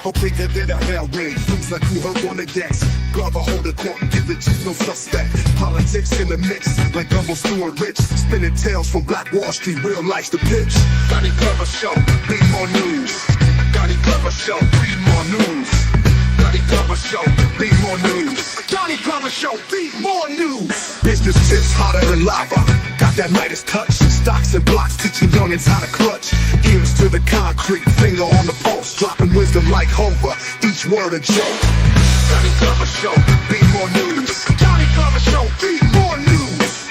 Hope bigger than a hell rain. Things like you heard on the decks. Glove a hold the court and give the chief no suspect. Politics in the mix, like Gumbo Stewart Rich. Spinning tales from Black Wall Street, real life's the pitch. Donnie Glover Show, be more news. Donnie Glover Show, be more news. Donnie Glover Show, be more news. Donnie Glover Show, be more news. Business tips hotter than lava. Got that Midas touch. Stocks and blocks teaching youngins how to clutch. Ears to the concrete, finger on the pulse. Dropping wisdom like Hova, each word a joke. Donnie Glover Show, be more news. Donnie Glover Show, be more news.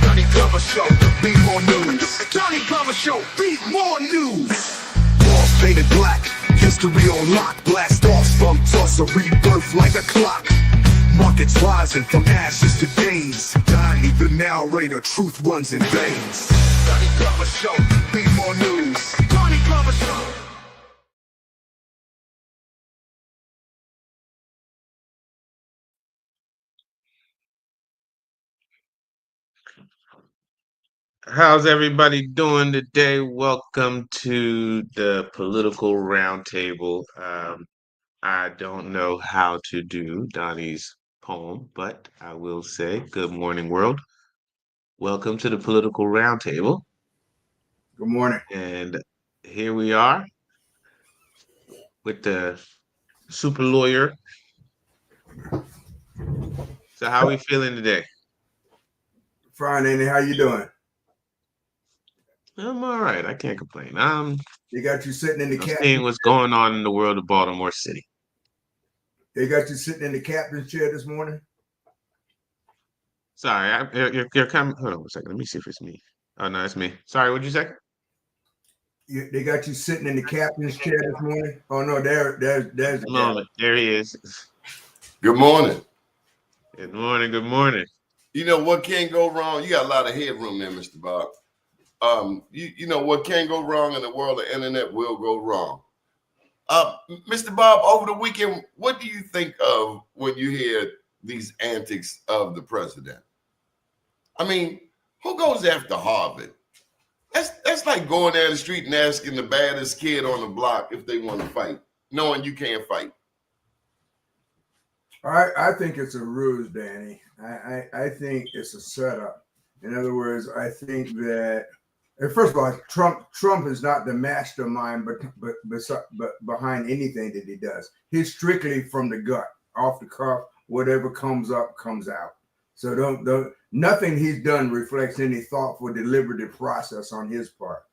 Donnie Glover Show, be more news. Donnie Glover Show, be more news. Walls painted black, history on lock. Blast off from toss, a rebirth like a clock. Markets rising from ashes to gains. Donnie the narrator, truth runs in veins. Donnie Glover Show, be more news. Donnie Glover Show. How's everybody doing today? Welcome to the Political Roundtable. I don't know how to do Donnie's poem, but I will say good morning, world. Welcome to the Political Roundtable. Good morning. And here we are with the super lawyer. So how are we feeling today? Fine, Andy. How you doing? I'm all right. I can't complain. They got you sitting in the captain's seeing what's going on in the world of Baltimore City. They got you sitting in the captain's chair this morning? Sorry, you're coming. Hold on a second. Let me see if it's me. Oh no, it's me. Sorry, what'd you say? They got you sitting in the captain's chair this morning? Oh no, there's the moment. There he is. Good morning. Good morning. Good morning. You know what can't go wrong? You got a lot of headroom there, Mr. Bob. You know what can go wrong in the world of internet will go wrong. Mr. Bob, over the weekend, what do you think of when you hear these antics of the president? I mean, who goes after Harvard? That's like going down the street and asking the baddest kid on the block if they want to fight, knowing you can't fight. I think it's a ruse, Danny. I think it's a setup. In other words, I think that first of all, Trump is not the mastermind, but behind anything that he does, he's strictly from the gut, off the cuff. Whatever comes up comes out. So don't nothing he's done reflects any thoughtful, deliberative process on his part.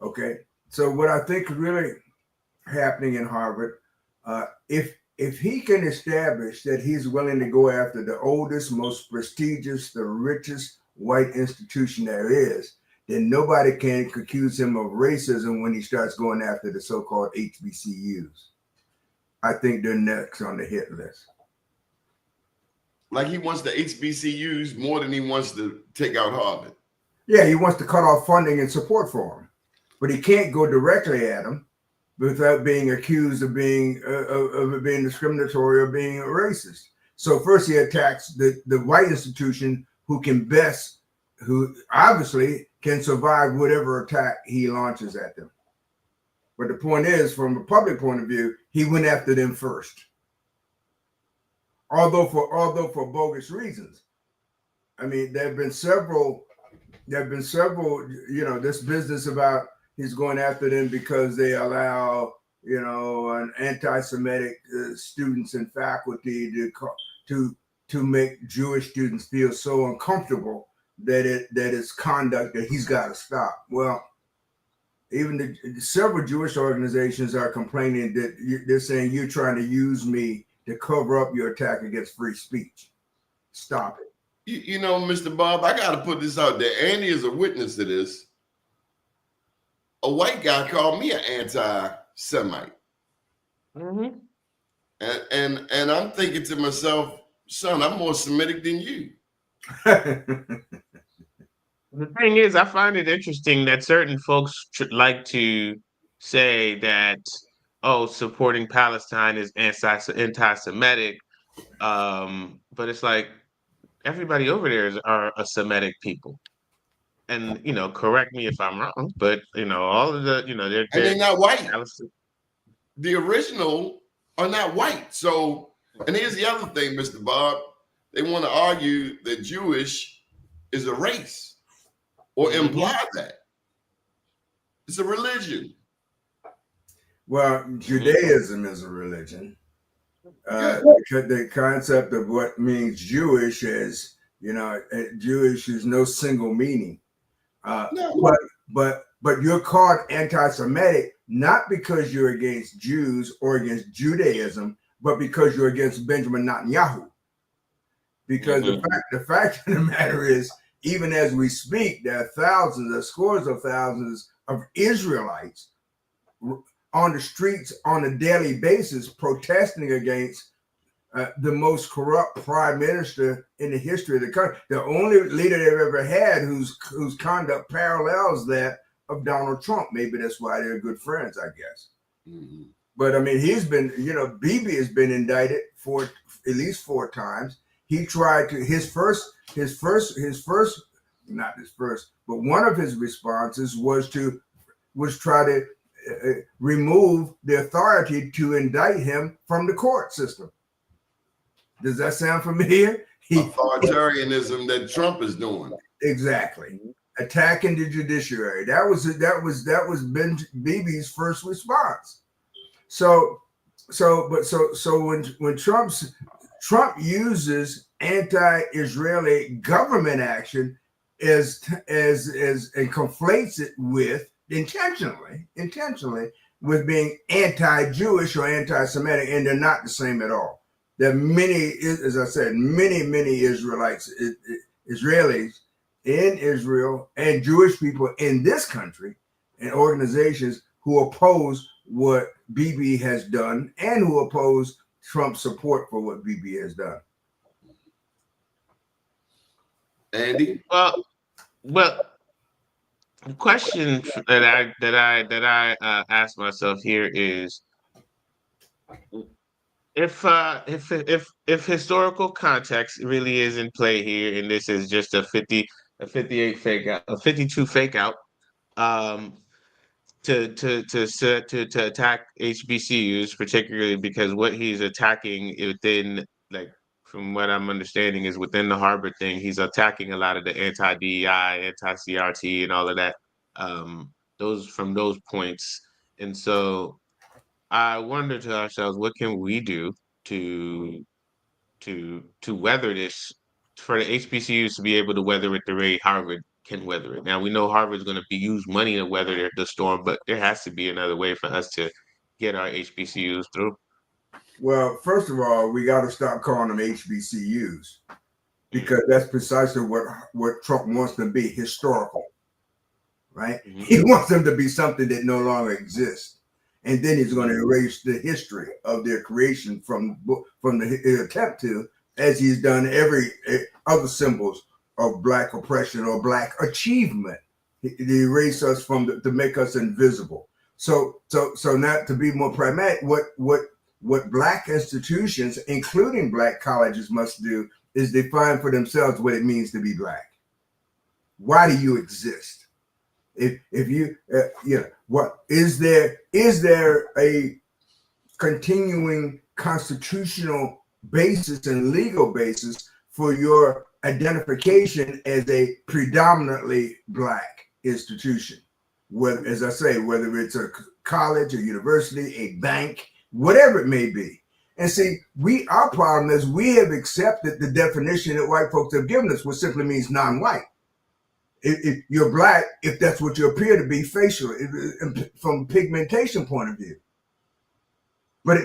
Okay. So what I think is really happening in Harvard, if he can establish that he's willing to go after the oldest, most prestigious, the richest white institution there is, then nobody can accuse him of racism when he starts going after the so-called HBCUs. I think they're next on the hit list. Like he wants the HBCUs more than he wants to take out Harvard. Yeah, he wants to cut off funding and support for him, but he can't go directly at him without being accused of being discriminatory or being a racist. So first he attacks the white institution who obviously can survive whatever attack he launches at them. But the point is, from a public point of view, he went after them first. Although for bogus reasons. I mean, there have been several, this business about he's going after them because they allow, an anti-Semitic students and faculty to make Jewish students feel so uncomfortable that it's conduct that he's got to stop. Well, even several Jewish organizations are complaining that they're saying you're trying to use me to cover up your attack against free speech. Stop it. You know, Mr. Bob, I got to put this out there. Andy is a witness to this. A white guy called me an anti-Semite. Mm-hmm. And I'm thinking to myself, son, I'm more Semitic than you. The thing is, I find it interesting that certain folks like to say that, supporting Palestine is anti-Semitic. But it's like everybody over there are a Semitic people. And, correct me if I'm wrong, but, all of the, And they're not white. the original are not white. So, and here's the other thing, Mr. Bob. They want to argue that Jewish is a race or imply that. It's a religion. Well, Judaism is a religion. The concept of what means Jewish is, Jewish is no single meaning. No. But you're called anti-Semitic not because you're against Jews or against Judaism, but because you're against Benjamin Netanyahu. Because the fact of the matter is, even as we speak, there are thousands, or scores of thousands of Israelites on the streets on a daily basis protesting against the most corrupt prime minister in the history of the country. The only leader they've ever had whose conduct parallels that of Donald Trump. Maybe that's why they're good friends, I guess. But I mean, he's been, Bibi has been indicted for at least 4 times. He tried to but one of his responses was try to remove the authority to indict him from the court system. Does that sound familiar? Authoritarianism that Trump is doing. Exactly. Attacking the judiciary. That was Bibi's first response. So when Trump uses anti-Israeli government action and conflates it with intentionally with being anti-Jewish or anti-Semitic, and they're not the same at all. There are many, as I said, many Israelites, Israelis in Israel and Jewish people in this country and organizations who oppose what Bibi has done and who oppose Trump's support for what Bibi has done. Andy? Well, the question that I ask myself here is, if historical context really is in play here, and this is just a 58 fake out, a 52 fake out, to attack HBCUs, particularly because what he's attacking within, like, from what I'm understanding, is within the Harvard thing, he's attacking a lot of the anti-DEI, anti-CRT, and all of that, those points. And so I wonder to ourselves, what can we do to weather this, for the HBCUs to be able to weather it the way Harvard can weather it. Now we know Harvard's going to use money to weather the storm, but there has to be another way for us to get our HBCUs through. Well, first of all, we got to stop calling them HBCUs, because that's precisely what Trump wants them to be, historical, right? He wants them to be something that no longer exists. And then he's going to erase the history of their creation from the attempt to, as he's done every other symbols of Black oppression or Black achievement. He erase us to make us invisible. So not to be more pragmatic, what Black institutions, including Black colleges, must do is define for themselves what it means to be Black. Why do you exist? If you, what is there a continuing constitutional basis and legal basis for your identification as a predominantly Black institution? Whether, as I say, whether it's a college, a university, a bank, whatever it may be. And see, our problem is we have accepted the definition that white folks have given us, which simply means non-white. If you're Black, if that's what you appear to be facially, from pigmentation point of view. But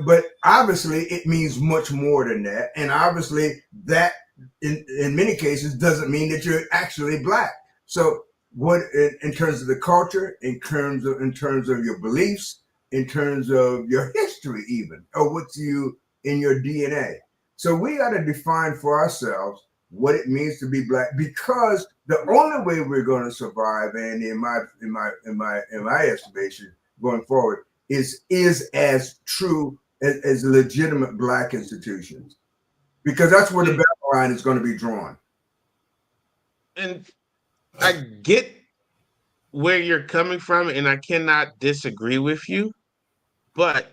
but obviously it means much more than that. And obviously that in many cases doesn't mean that you're actually Black. So what, in terms of the culture, in terms of your beliefs, in terms of your history even, or what's in your DNA. So we got to define for ourselves what it means to be Black, because the only way we're going to survive, and in my estimation going forward, is as true as legitimate Black institutions, because that's where the battle line is going to be drawn. And I get where you're coming from, and I cannot disagree with you. But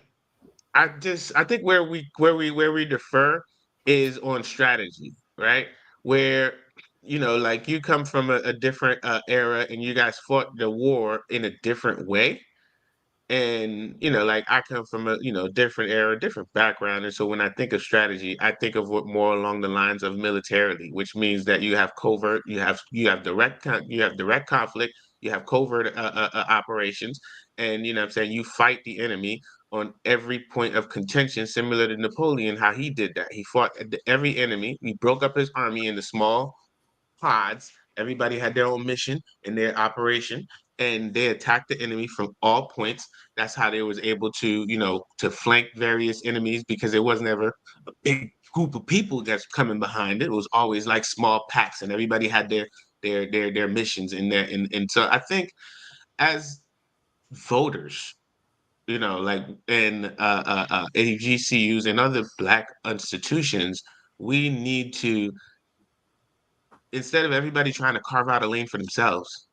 I think where we defer is on strategy, right? Where like you come from a different era and you guys fought the war in a different way. And like I come from a different era, different background, and so when I think of strategy, I think of what more along the lines of militarily, which means that you have covert, you have direct conflict, you have covert operations, and what I'm saying, you fight the enemy on every point of contention, similar to Napoleon, how he did that. He fought every enemy. He broke up his army into small pods. Everybody had their own mission and their operation, and they attacked the enemy from all points. That's how they was able to flank various enemies, because it wasn't ever a big group of people that's coming behind it. It was always like small packs, and everybody had their missions in there. And so I think as voters, like in HBCUs and other Black institutions, we need to, instead of everybody trying to carve out a lane for themselves,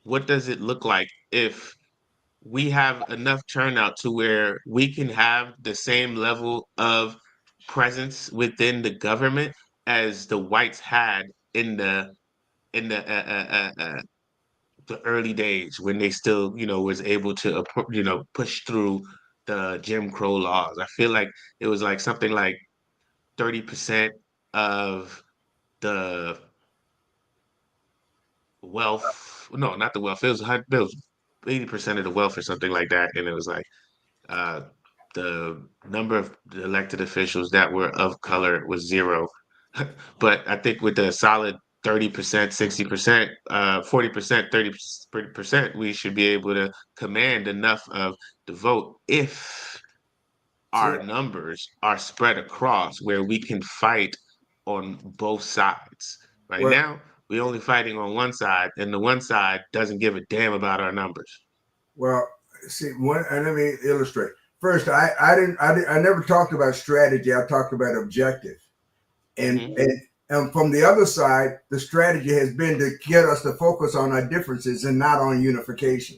what does it look like if we have enough turnout to where we can have the same level of presence within the government as the whites had in the early days, when they still was able to push through the Jim Crow laws? I feel like it was like something like 30% of the wealth. No, not the wealth. It was 80% of the wealth or something like that. And it was like uh the number of the elected officials that were of color was zero. But I think with the solid 30%, 60%, 40%, 30%, we should be able to command enough of the vote if See, our numbers are spread across, where we can fight on both sides. Right well, now, we're only fighting on one side, and the one side doesn't give a damn about our numbers. well, see, one, and let me illustrate. First, I never talked about strategy. I talked about objective. And, Hmm. and from the other side, the strategy has been to get us to focus on our differences and not on unification.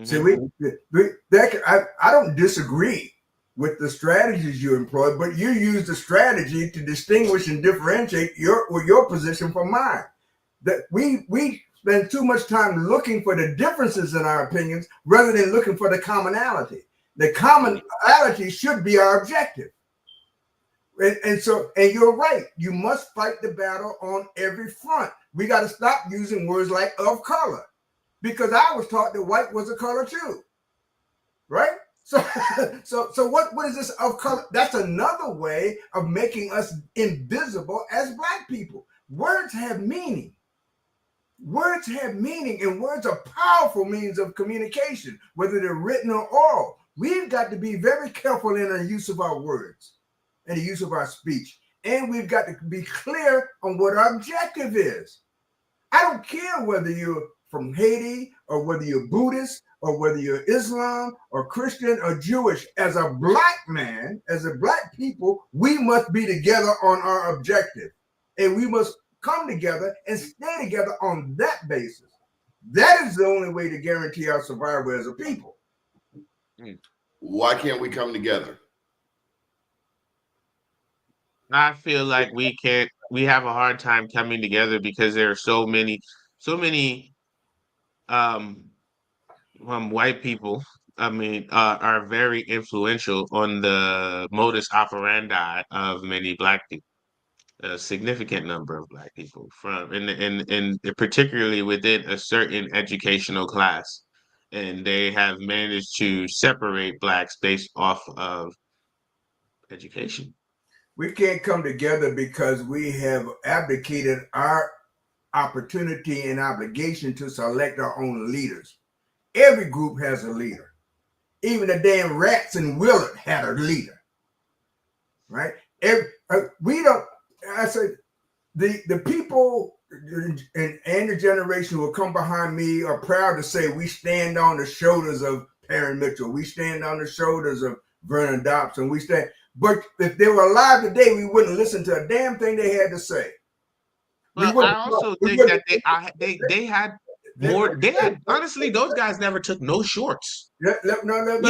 See, Hmm. I don't disagree with the strategies you employ, but you use the strategy to distinguish and differentiate your position from mine. That we spend too much time looking for the differences in our opinions rather than looking for the commonality. The commonality should be our objective. And you're right. You must fight the battle on every front. We got to stop using words like of color, because I was taught that white was a color too, right? So, so what is this of color? That's another way of making us invisible as Black people. Words have meaning. Words have meaning, and words are powerful means of communication, whether they're written or oral. We've got to be very careful in the use of our words and the use of our speech. And we've got to be clear on what our objective is. I don't care whether you're from Haiti or whether you're Buddhist or whether you're Islam or Christian or Jewish. As a Black man, as a Black people, we must be together on our objective. And we must come together and stay together on that basis. That is the only way to guarantee our survival as a people. Why can't we come together? I feel like we have a hard time coming together because there are so many um, white people, I mean, are very influential on the modus operandi of many Black people. A significant number of Black people, from and particularly within a certain educational class, and they have managed to separate Blacks based off of education. We can't come together because we have abdicated our opportunity and obligation to select our own leaders. Every group has a leader. Even the damn rats in Willard had a leader, right? We don't. I said the people and the generation who will come behind me are proud to say we stand on the shoulders of Perry Mitchell. We stand on the shoulders of Vernon Dobson. We stand. But if they were alive today, we wouldn't listen to a damn thing they had to say. We Well, wouldn't. I also We think wouldn't. that they had more. They had honestly, those guys never took no shorts. We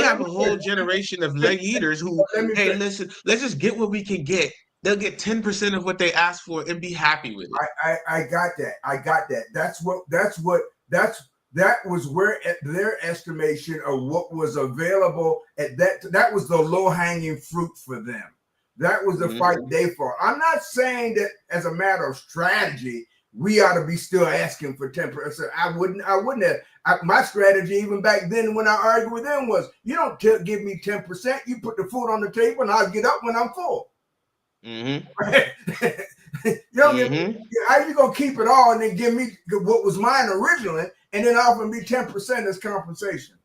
have a whole generation of leaders who, hey, listen, let's just get what we can get. They'll get 10% of what they ask for and be happy with it. I got that. I got that. That was where their estimation of what was available at that was the low-hanging fruit for them. That was the fight they fought. I'm not saying that as a matter of strategy, we ought to be still asking for 10%. I wouldn't have. My strategy even back then when I argued with them was, you don't give me 10%. You put the food on the table and I'll get up when I'm full. You don't how you gonna keep it all and then give me what was mine originally and then offer me 10% as compensation?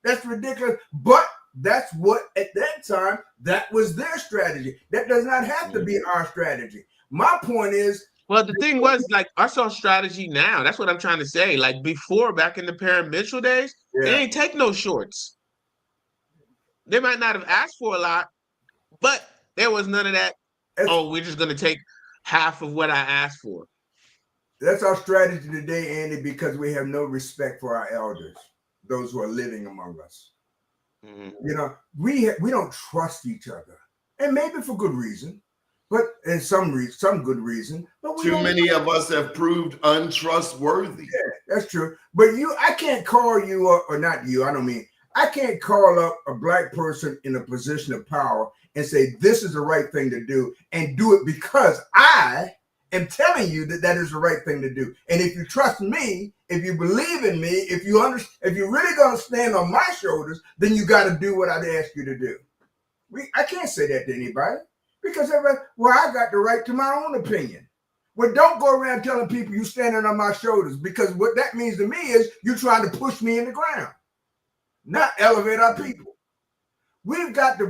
That's ridiculous. But that's what at that time that was their strategy. That does not have to be our strategy. My point is, well, the thing was, like, our strategy now, that's what I'm trying to say. Like before, back in the Parent Mitchell days, they ain't take no shorts. They might not have asked for a lot, but there was none of that. We're just gonna take half of what I asked for. That's our strategy today, Andy, because we have no respect for our elders, those who are living among us. You know, we don't trust each other, and maybe for good reason, but in some good reason. But too many of us have proved untrustworthy. Yeah, that's true. But I can't call you up, or not you. I don't mean I can't call up a black person in a position of power and say this is the right thing to do, and do it because I am telling you that is the right thing to do. And if you trust me, if you believe in me, if you're really gonna stand on my shoulders, then you got to do what I'd ask you to do. I can't say that to anybody because everybody, I got the right to my own opinion. Well, don't go around telling people you standing on my shoulders, because what that means to me is you're trying to push me in the ground, not elevate our people. We've got to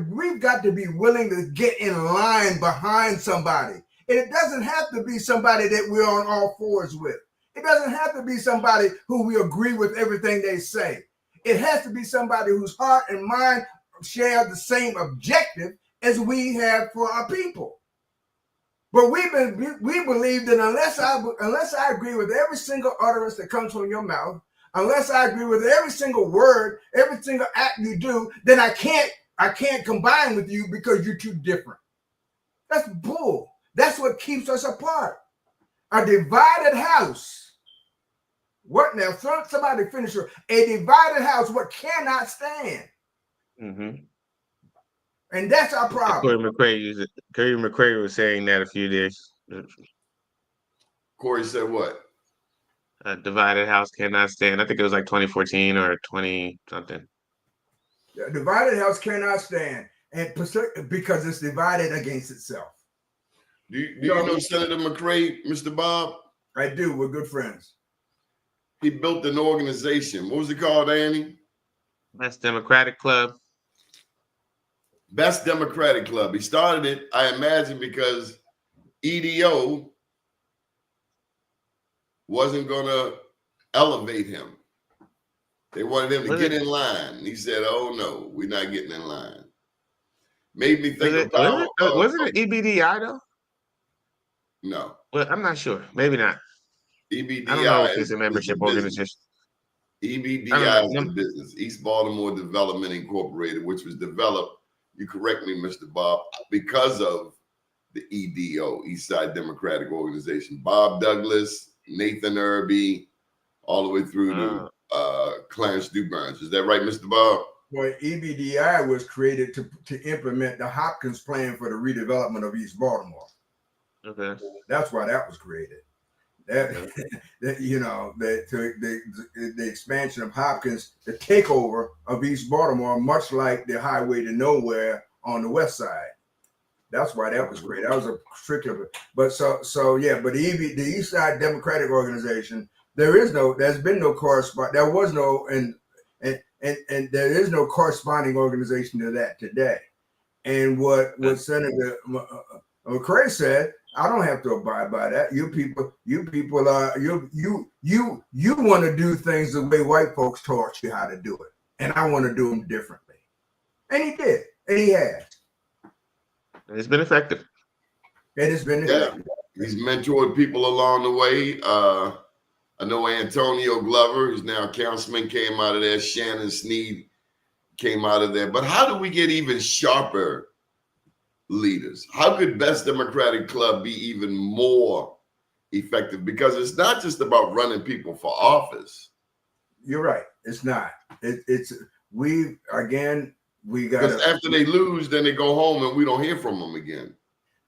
be willing to get in line behind somebody. And it doesn't have to be somebody that we're on all fours with. It doesn't have to be somebody who we agree with everything they say. It has to be somebody whose heart and mind share the same objective as we have for our people. But we believe that unless I agree with every single utterance that comes from your mouth, unless I agree with every single word, every single act you do, then I can't combine with you because you're too different. That's bull. That's what keeps us apart. A divided house. What now? Somebody finish it. A divided house, what cannot stand. And that's our problem. Corey McCray was saying that a few days. Corey said what? A divided house cannot stand. I think it was like 2014 or 20 something. A divided house cannot stand, and because it's divided against itself. Do you know Senator McCray, Mr. Bob? I do. We're good friends. He built an organization. What was it called, Annie? Best Democratic Club. Best Democratic Club. He started it, I imagine, because EDO wasn't going to elevate him. They wanted him to get in line. He said, oh, no, we're not getting in line. Made me think about... Was it an EBDI, though? No. Well, I'm not sure. Maybe not. EBDI I don't know if it's a membership organization. EBDI is the business. East Baltimore Development Incorporated, which was developed, you correct me, Mr. Bob, because of the EDO, East Side Democratic Organization. Bob Douglas, Nathan Irby, all the way through to Clarence DuBurns. Is that right, Mr. Bob? Well, EBDI was created to implement the Hopkins plan for the redevelopment of East Baltimore. Okay. That's why that was created. The expansion of Hopkins, the takeover of East Baltimore, much like the highway to nowhere on the west side. That's why that was created. That was a trick of it. But but the East Side Democratic Organization, there's been no corresponding. There was no and there is no corresponding organization to that today. And what Senator McCray said, I don't have to abide by that. You people want to do things the way white folks taught you how to do it, and I want to do them differently. And he did, and he has. And it's been effective. It has been effective. He's mentored people along the way. I know Antonio Glover, who's now a councilman, came out of there. Shannon Sneed came out of there. But how do we get even sharper leaders? How could Best Democratic Club be even more effective? Because it's not just about running people for office. You're right. It's not. We got Because after they lose, then they go home and we don't hear from them again.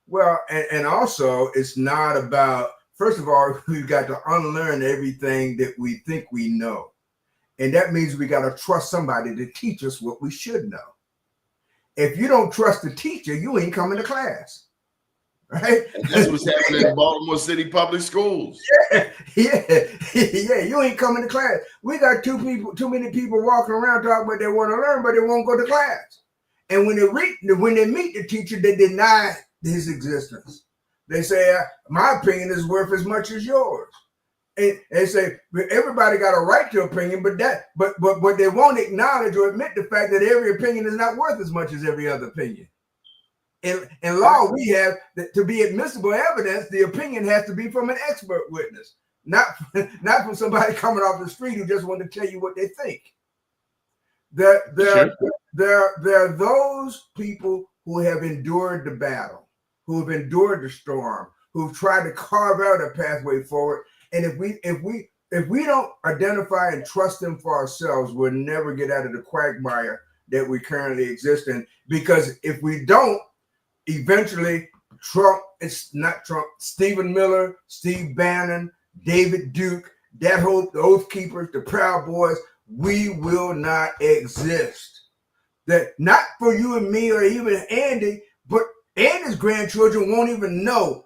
Well, and also it's not about, first of all, we've got to unlearn everything that we think we know. And that means we got to trust somebody to teach us what we should know. If you don't trust the teacher, you ain't coming to class. Right? And that's what's happening in Baltimore City public schools. Yeah, you ain't coming to class. We got too many people walking around talking about they want to learn, but they won't go to class. And when they meet the teacher, they deny his existence. They say, my opinion is worth as much as yours. And they say everybody got a right to opinion, but they won't acknowledge or admit the fact that every opinion is not worth as much as every other opinion. In law, we have that to be admissible evidence, the opinion has to be from an expert witness, not from somebody coming off the street who just want to tell you what they think. There are those people who have endured the battle, who have endured the storm, who've tried to carve out a pathway forward. And if we don't identify and trust them for ourselves, we'll never get out of the quagmire that we currently exist in. Because if we don't, eventually Stephen Miller, Steve Bannon, David Duke, the Oath Keepers, the Proud Boys, we will not exist. That not for you and me or even Andy, but Andy's grandchildren won't even know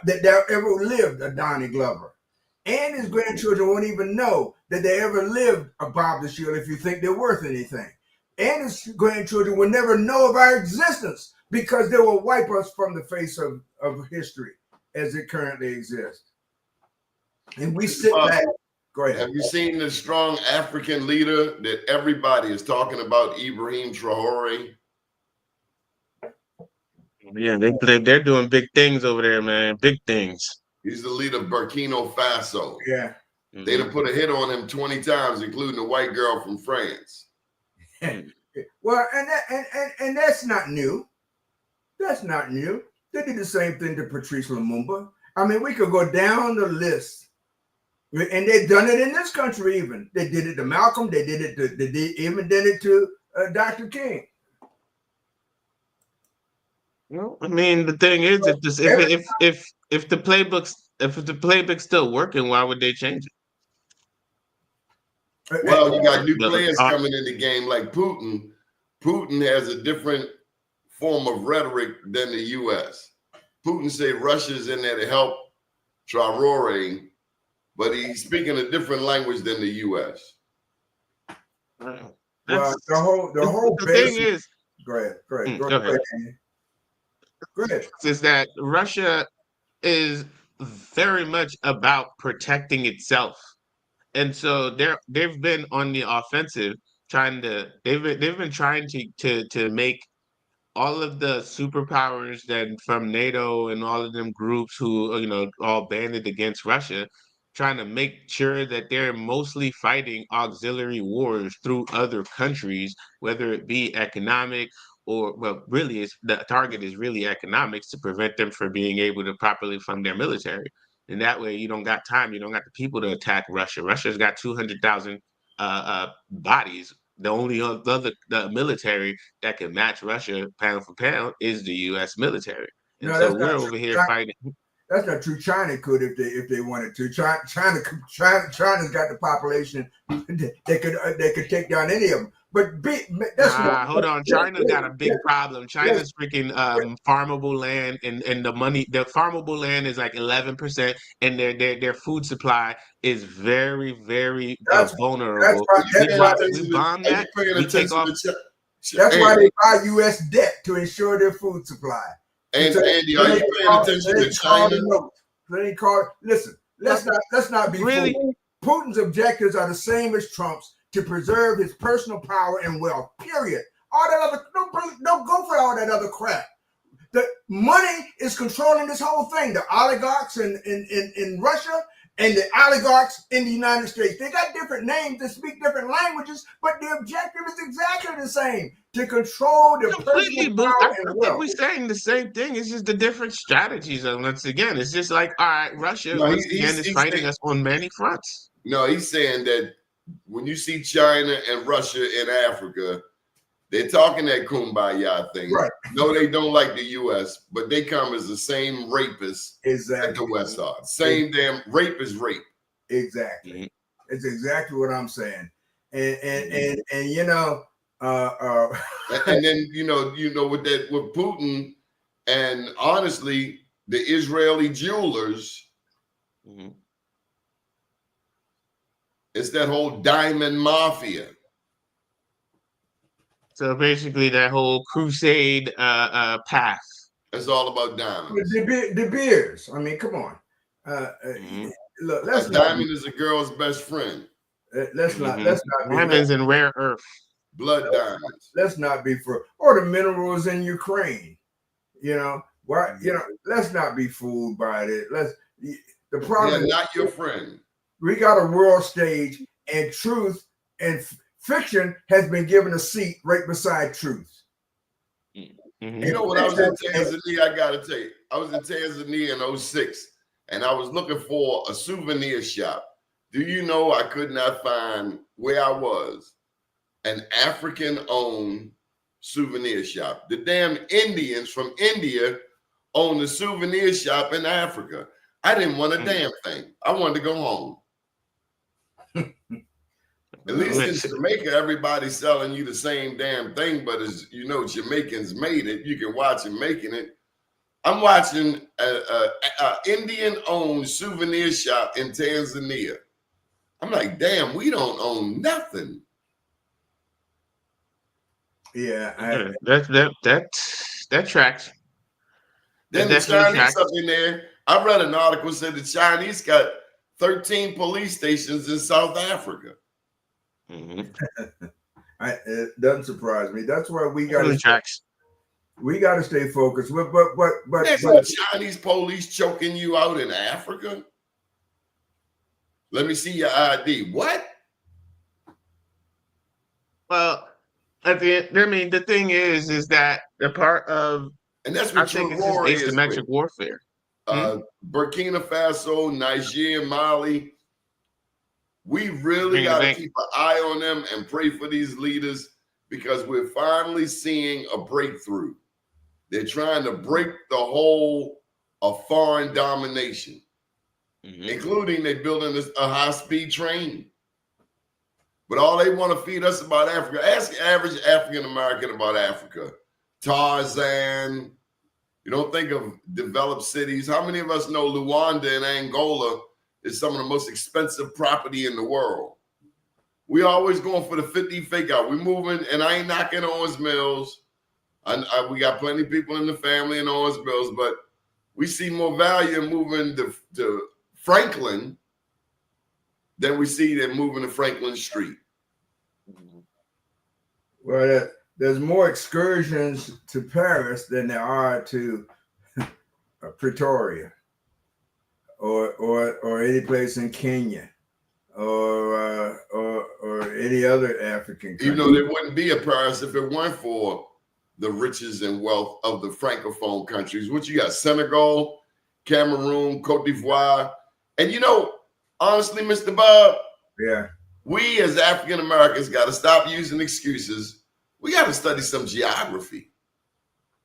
that there ever lived a Doni Glover. Andy's grandchildren won't even know that they ever lived a Bob the Shield if you think they're worth anything. Andy's grandchildren will never know of our existence because they will wipe us from the face of history as it currently exists. And we sit back. Go ahead. Have you seen the strong African leader that everybody is talking about, Ibrahim Traore? Yeah, they're doing big things over there, man. Big things. He's the leader of Burkina Faso. Yeah. Mm-hmm. They done put a hit on him 20 times, including a white girl from France. Well, and that's not new. That's not new. They did the same thing to Patrice Lumumba. I mean, we could go down the list. And they've done it in this country even. They did it to Malcolm. They even did it to Dr. King. Well, I mean, the thing is, if the playbook's still working, why would they change it? Well, you got new players coming in the game like Putin. Putin has a different form of rhetoric than the U.S. Putin say Russia's in there to help Traore, but he's speaking a different language than the U.S. Well, the thing is, go ahead. Go ahead. Is that Russia is very much about protecting itself, and so they've been on the offensive, they've been trying to make all of the superpowers that from NATO and all of them groups who all banded against Russia, trying to make sure that they're mostly fighting auxiliary wars through other countries, whether it be economic or, well, really the target is really economics to prevent them from being able to properly fund their military. And that way you don't got time, you don't got the people to attack Russia. Russia's got 200,000 bodies. The only other military that can match Russia pound for pound is the U.S. military. And so we're over here fighting. That's not true. China could if they wanted to. China's got the population they could take down any of them. But hold on. China's got a big problem. China's freaking farmable land, and the farmable land is like 11%, and their food supply is very, very vulnerable. We bomb that. We take off. That's why they buy U.S. debt to ensure their food supply. And Andy, are you paying attention to China? Listen, let's not be really fooled. Putin's objectives are the same as Trump's, to preserve his personal power and wealth. Period. All that other don't go for all that other crap. The money is controlling this whole thing. The oligarchs in Russia and the oligarchs in the United States. They got different names, they speak different languages, but the objective is exactly the same: to control the Completely, personal but power I and think wealth. we're saying the same thing. It's just the different strategies. And once again, it's just like, all right, Russia No, once again is he's fighting saying, us on many fronts. no, he's saying that when you see China and Russia in Africa, they're talking that kumbaya thing. Right. No, they don't like the U.S., but they come as the same rapists that Exactly. the West are. Same damn rape is rape. Exactly. Mhm. It's exactly what I'm saying. And Mhm. and you know, And then with Putin, and honestly, the Israeli jewelers, Mhm. it's that whole diamond mafia. So basically, that whole crusade path. It's all about diamonds. De Beers. I mean, come on. Mhm. Look, A diamond is a girl's best friend. let's not Mhm. be Diamonds and rare earth. Blood diamonds. let's not be for or the minerals in Ukraine. You know why? You know, let's not be fooled by it. The problem Yeah, is not your friend. we got a world stage, and truth and fiction has been given a seat right beside truth. Mhm. You know what? I was in Tanzania. I gotta tell you, I was in Tanzania in 06, and I was looking for a souvenir shop. Do you know I could not find where I was an African-owned souvenir shop? The damn Indians from India own the souvenir shop in Africa. I didn't want a damn thing. I wanted to go home. At least in Jamaica, everybody's selling you the same damn thing, but as you know, Jamaicans made it. You can watch them making it. I'm watching a Indian-owned souvenir shop in Tanzania. I'm like, damn, we don't own nothing. Yeah, that tracks. Then That the definitely Chinese tracks. up in there. I read an article said the Chinese got 13 police stations in South Africa. Mhm. It doesn't surprise me. That's why we got Definitely tracks. to stay focused. There's no Chinese police choking you out in Africa. Let me see your ID. What? Well, at the end, I mean, the thing is that the part of And that's I what think it's just Traore is with. asymmetric warfare. Burkina Faso, Niger, Mali. We really Bring the got to bank. keep an eye on them and pray for these leaders because we're finally seeing a breakthrough. They're trying to break the whole of foreign domination, including they're building a high-speed train. But all they want to feed us about Africa. Ask the average African American about Africa. Tarzan. You don't think of developed cities. How many of us know Luanda in Angola is some of the most expensive property in the world? We always going for the 50 fake out. We moving, and I ain't knocking Owens Mills. We got plenty of people in the family in Owens Mills, but we see more value in moving to Franklin than we see them moving to Franklin Street. Well, there's more excursions to Paris than there are to Pretoria or any place in Kenya or any other African country. Even though there wouldn't be a Paris if it weren't for the riches and wealth of the Francophone countries. What you got? Senegal, Cameroon, Cote d'Ivoire. And you know, honestly, Mr. Bob, yeah, we as African Americans got to stop using excuses. We got to study some geography.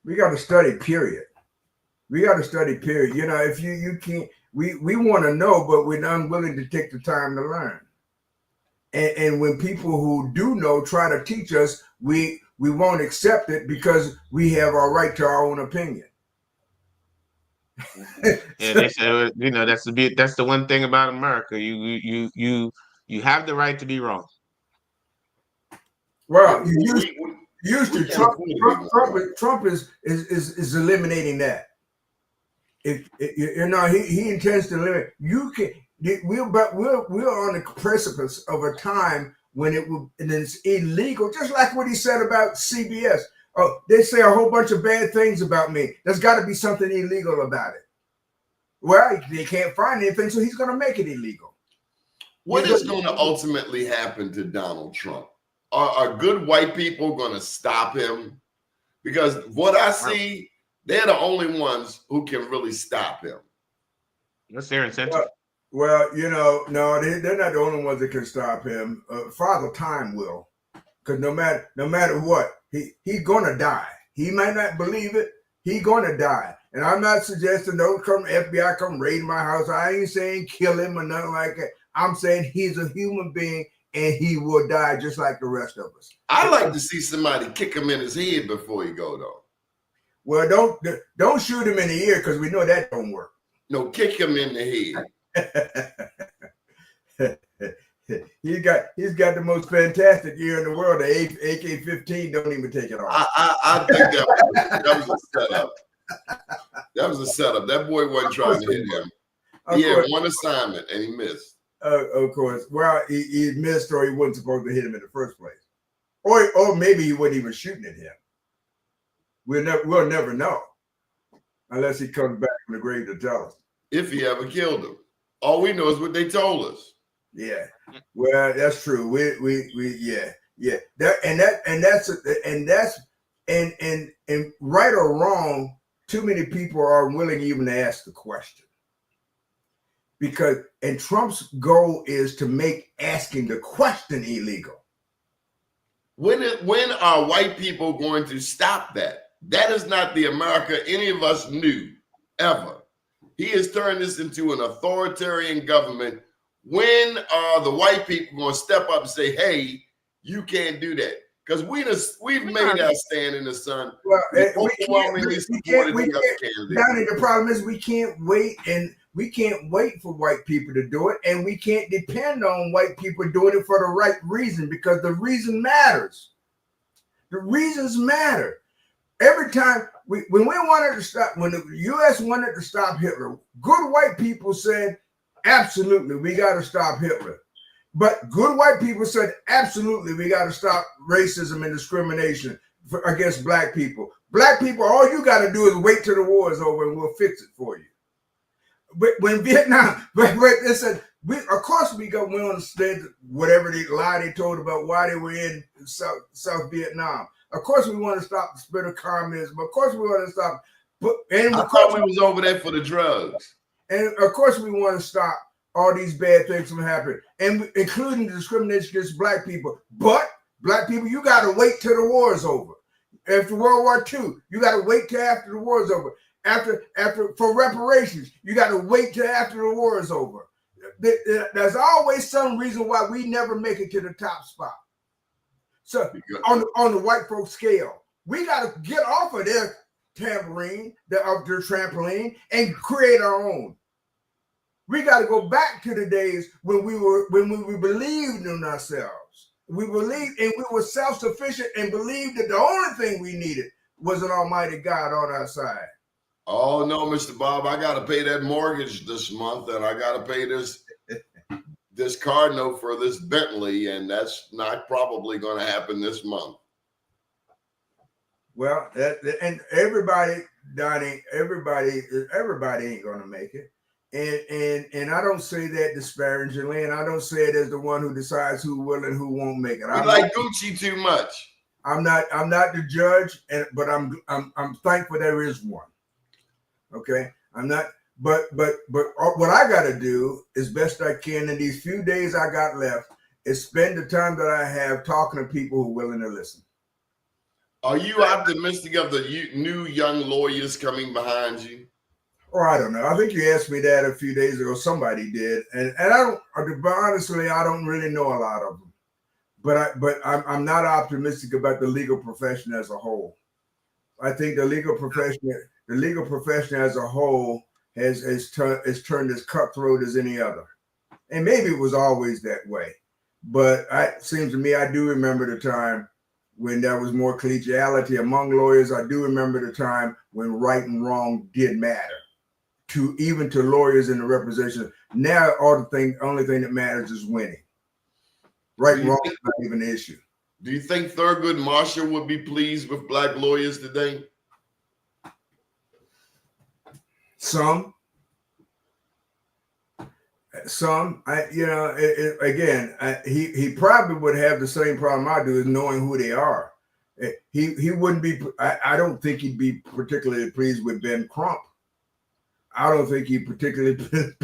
We got to study, period. We got to study, period. You know, if you can't, we want to know, but we're unwilling to take the time to learn. And when people who do know try to teach us, we won't accept it because we have our right to our own opinion. Yeah, they say, you know, that's the one thing about America. You have the right to be wrong. Well, Trump is eliminating that. You know, he intends to limit. You can. We're on the precipice of a time when it's illegal, just like what he said about CBS. Oh, they say a whole bunch of bad things about me. There's got to be something illegal about it. Well, they can't find anything, so he's going to make it illegal. What is going to ultimately happen to Donald Trump? Are good white people going to stop him? Because what I see, they're the only ones who can really stop him. What's their incentive? Well, no, they're not the only ones that can stop him. Father Time will, because no matter what, he's gonna die. He might not believe it. He's gonna die. And I'm not suggesting don't come FBI come raid my house. I ain't saying kill him or nothing like that. I'm saying he's a human being and he will die just like the rest of us. I like to see somebody kick him in his head before he go though. Well, don't shoot him in the ear because we know that don't work. No, kick him in the head. He's got the most fantastic ear in the world. The AK-15 don't even take it off. I think that was a setup. That was a setup. That boy wasn't trying to hit him. He had one assignment and he missed. Of course. Well, he missed, or he wasn't supposed to hit him in the first place, or maybe he wasn't even shooting at him. We'll never know unless he comes back from the grave to tell us. If he ever killed him. All we know is what they told us. Yeah. Well, that's true. Yeah. And right or wrong, too many people are willing even to ask the question. And Trump's goal is to make asking the question illegal. When are white people going to stop that? That is not the America any of us knew ever. He has turned this into an authoritarian government. When are the white people going to step up and say, hey, you can't do that? Because we've made our stand in the sun. Well, Donnie, the problem is we can't wait for white people to do it, and we can't depend on white people doing it for the right reason, because the reason matters. The reasons matter. Every time when the U.S. wanted to stop Hitler, good white people said, absolutely, we got to stop Hitler. But good white people said, absolutely, we got to stop racism and discrimination against black people. Black people, all you got to do is wait till the war is over and we'll fix it for you. But when Vietnam, they said, of course we understand whatever they lie they told about why they were in South Vietnam. Of course we want to stop the spread of communism. Of course we want to stop. I thought we was over there for the drugs. And of course we want to stop all these bad things from happening, and including the discrimination against black people. But black people, you got to wait till the war is over. After World War II, you got to wait till after the war is over. For reparations, you got to wait till after the war is over. There's always some reason why we never make it to the top spot. So on the white folks scale, we got to get off of their trampoline, their trampoline, and create our own. We got to go back to the days when we believed in ourselves. We believed, and we were self-sufficient and believed that the only thing we needed was an almighty God on our side. Oh no, Mr. Bob, I got to pay that mortgage this month, and I got to pay this car note for this Bentley, and that's not probably going to happen this month. Well, and everybody, Donnie, everybody ain't going to make it. And I don't say that disparagingly, and I don't say it as the one who decides who will and who won't make it. I like Gucci too much. I'm not the judge, but I'm thankful there is one. Okay, I'm not. But what I got to do as best I can in these few days I got left is spend the time that I have talking to people who are willing to listen. Are you optimistic of the new young lawyers coming behind you? Or I don't know. I think you asked me that a few days ago. Somebody did, and I don't. But honestly, I don't really know a lot of them. But I'm not optimistic about the legal profession as a whole. I think the legal profession as a whole has turned as cutthroat as any other, and maybe it was always that way. But it seems to me I do remember the time when there was more collegiality among lawyers. I do remember the time when right and wrong did matter. Even to lawyers in the representation. Now, only thing that matters is winning. Right and wrong is not even an issue. Do you think Thurgood Marshall would be pleased with black lawyers today? Some. Some, he probably would have the same problem I do, is knowing who they are. He wouldn't be. I don't think he'd be particularly pleased with Ben Crump. I don't think he'd particularly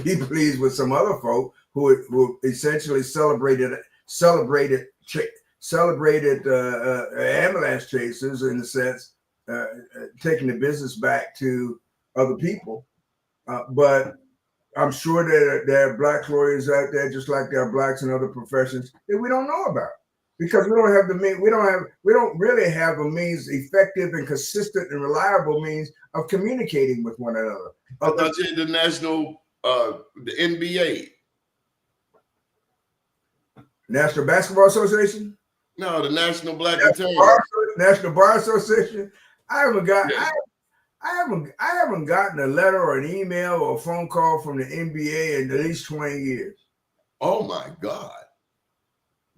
be pleased with some other folk who essentially celebrated ambulance chasers, in a sense, taking the business back to other people. But I'm sure that there are black lawyers out there, just like there are blacks in other professions, that we don't know about, because we don't really have a means, effective and consistent and reliable means of communicating with one another. I thought you had the the NBA. National Basketball Association? No, the National Black Attorney. National Bar Association? I haven't got. Yeah. I haven't gotten a letter or an email or a phone call from the NBA in at least 20 years. Oh my God.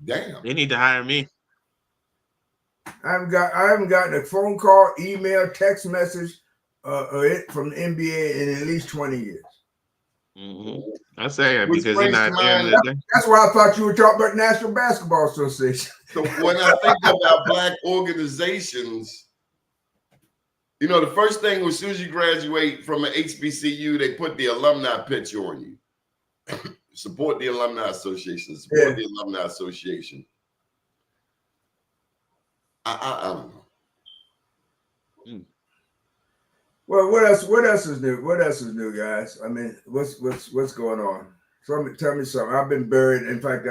Damn. They need to hire me. I haven't gotten a phone call, email, text message from the NBA in at least 20 years. Mm-hmm. I say it Which because you're not there in the day. That's why I thought you were talking about National Basketball Association. So when I think about black organizations, you know, the first thing, as soon as you graduate from an HBCU, they put the alumni picture on you. Support the Alumni Association. Support the Alumni Association. I don't know. Well, what else is new? What else is new, guys? I mean, what's going on? Tell me something. I've been buried. In fact,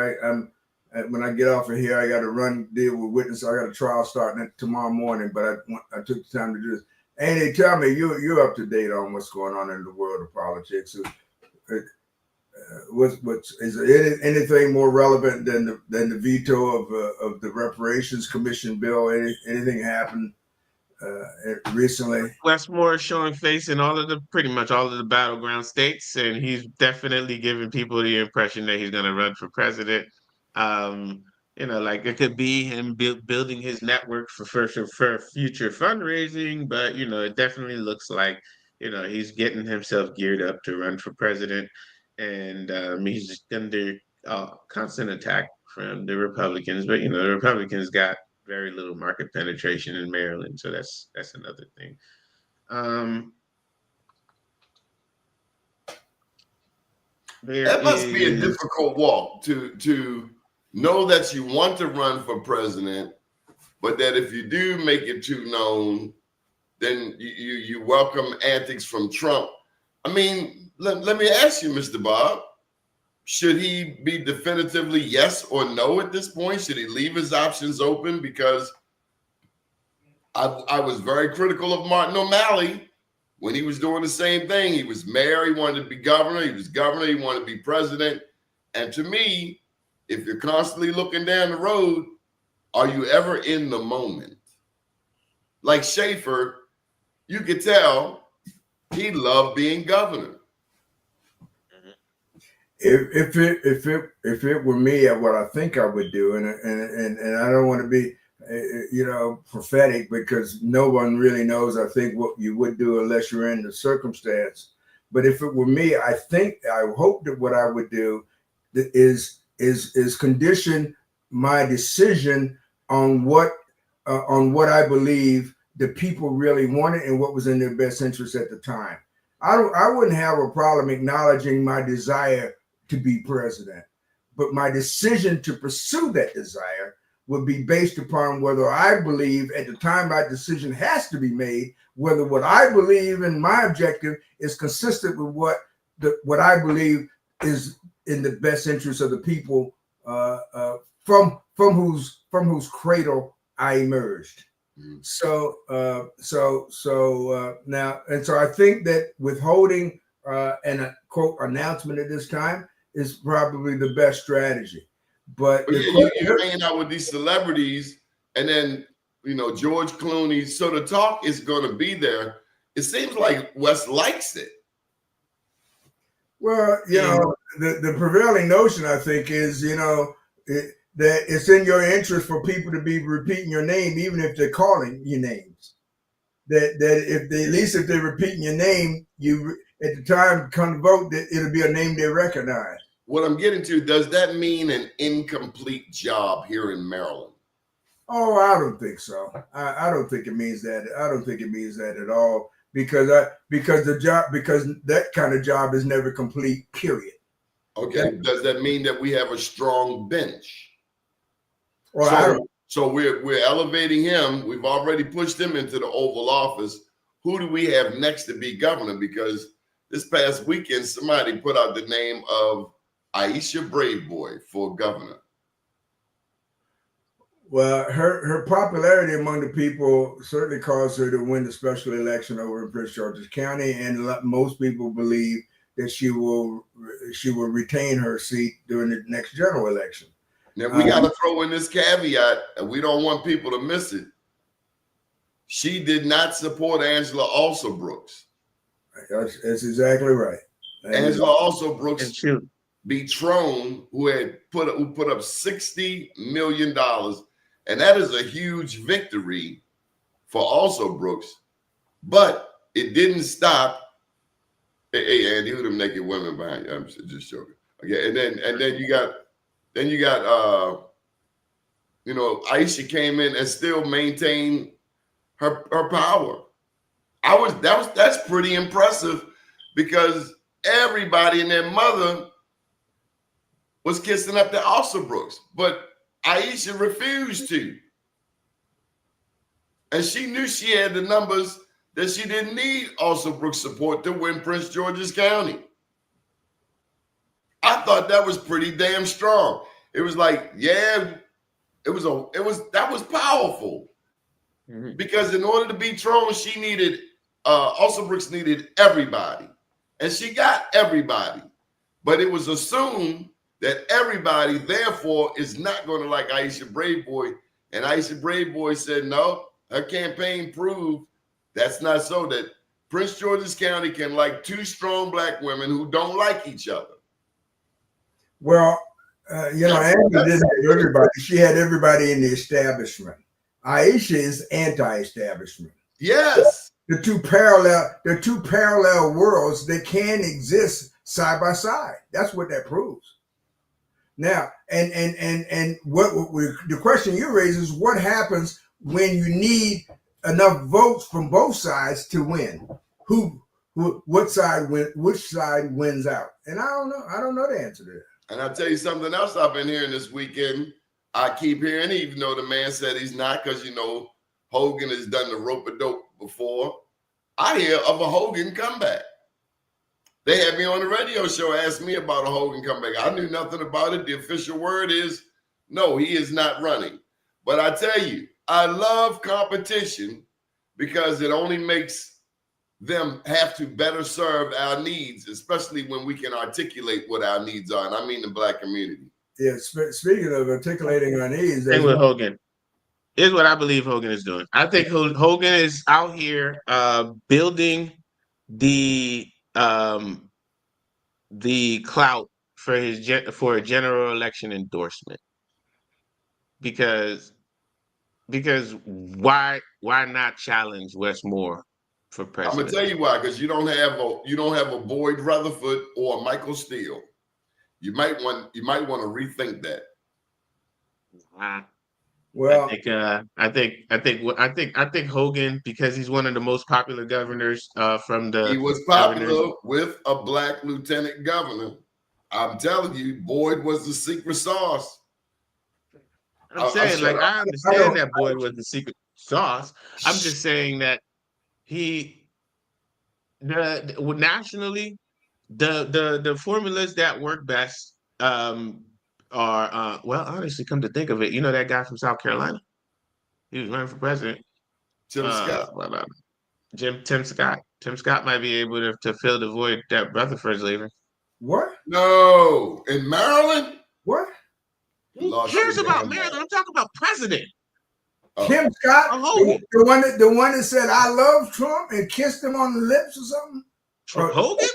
when I get off of here, I got to deal with witnesses. I got a trial starting tomorrow morning, but I took the time to do this. Andy, tell me, you're up to date on what's going on in the world of politics. Is there anything more relevant than the veto of the Reparations Commission bill? Anything happened recently? Westmore is showing face in pretty much all of the battleground states, and he's definitely giving people the impression that he's going to run for president. Like it could be him building his network for future fundraising, but it definitely looks like he's getting himself geared up to run for president, and he's under constant attack from the Republicans. But the Republicans got very little market penetration in Maryland, so that's another thing. That must be a difficult walk to know that you want to run for president, but that if you do make it too known, then you welcome antics from Trump. I mean, let me ask you, Mr. Bob, should he be definitively yes or no at this point? Should he leave his options open? Because I was very critical of Martin O'Malley when he was doing the same thing. He was mayor, he wanted to be governor. He was governor, he wanted to be president. And to me, if you're constantly looking down the road, are you ever in the moment? Like Schaefer, you could tell he loved being governor. If it were me, what I think I would do, and I don't want to be prophetic, because no one really knows, I think, what you would do unless you're in the circumstance. But if it were me, I hope that what I would do is condition my decision on what I believe the people really wanted and what was in their best interest at the time. I wouldn't have a problem acknowledging my desire to be president, but my decision to pursue that desire would be based upon whether I believe, at the time my decision has to be made, whether what I believe in my objective is consistent with what I believe is in the best interest of the people from whose cradle I emerged. So now, and so I think that withholding an quote announcement at this time is probably the best strategy. But you're hanging out with these celebrities, and then George Clooney. So the talk is going to be there. It seems like Wes likes it. Well, the prevailing notion, I think, is that it's in your interest for people to be repeating your name, even if they're calling you names. That if they're repeating your name, you at the time come to vote, that it'll be a name they recognize. what I'm getting to, does that mean an incomplete job here in Maryland? Oh, I don't think so. I don't think it means that. I don't think it means that at all. Because that kind of job is never complete. Period. Okay. Does that mean that we have a strong bench? Well, So we're elevating him. We've already pushed him into the Oval Office. Who do we have next to be governor? Because this past weekend, somebody put out the name of Aisha Braveboy for governor. Well, her popularity among the people certainly caused her to win the special election over in Prince George's County, and most people believe that she will retain her seat during the next general election. Now we got to throw in this caveat, and we don't want people to miss it. She did not support Angela Alsobrooks. That's exactly right. Angela Alsobrooks beat Trone, who put up $60 million. And that is a huge victory for Alsobrooks. But it didn't stop. Hey, Andy, who them naked women behind you? I'm just joking. Okay, and then you got Aisha came in and still maintained her power. That's pretty impressive, because everybody and their mother was kissing up to Alsobrooks, but Aisha refused to. And she knew she had the numbers that she didn't need Alsobrooks' support to win Prince George's County. I thought that was pretty damn strong. It was like, yeah, that was powerful. Mm-hmm. Because in order to beat Trone, she needed Alsobrooks needed everybody. And she got everybody. But it was assumed that everybody, therefore, is not going to like Aisha Braveboy. And Aisha Braveboy said, no, her campaign proved that's not so, that Prince George's County can like two strong black women who don't like each other. Well, Angela didn't have everybody. She had everybody in the establishment. Aisha is anti-establishment. Yes. The two parallel worlds, they can exist side by side. That's what that proves. Now, and what the question you raise is, what happens when you need enough votes from both sides to win? Which side wins out? And I don't know. I don't know the answer to that. And I'll tell you something else I've been hearing this weekend. I keep hearing, even though the man said he's not, because Hogan has done the rope-a-dope before. I hear of a Hogan comeback. They had me on the radio show, asked me about a Hogan comeback. I knew nothing about it. The official word is, no, he is not running. But I tell you, I love competition, because it only makes them have to better serve our needs, especially when we can articulate what our needs are. And I mean the black community. Yeah, speaking of articulating our needs. Thing with Hogan. Here's what I believe Hogan is doing. I think Hogan is out here building the clout for a general election endorsement, because why not challenge Westmore for president? I'm gonna tell you why, because you don't have a Boyd Rutherford or a Michael Steele. You might want to rethink that. Well, I think Hogan, because he's one of the most popular governors from the. He was popular with a black lieutenant governor. I'm telling you, Boyd was the secret sauce. I'm saying, I understand that Boyd was the secret sauce. I'm just saying that nationally, the formulas that work best are honestly, come to think of it, that guy from South Carolina, he was running for president. Tim Scott. Tim Scott. Tim Scott might be able to fill the void that Rutherford's leaving. What? No, in Maryland. What? Who cares about Maryland? I'm talking about president. Tim Scott, the one that said "I love Trump" and kissed him on the lips or something. Hogan?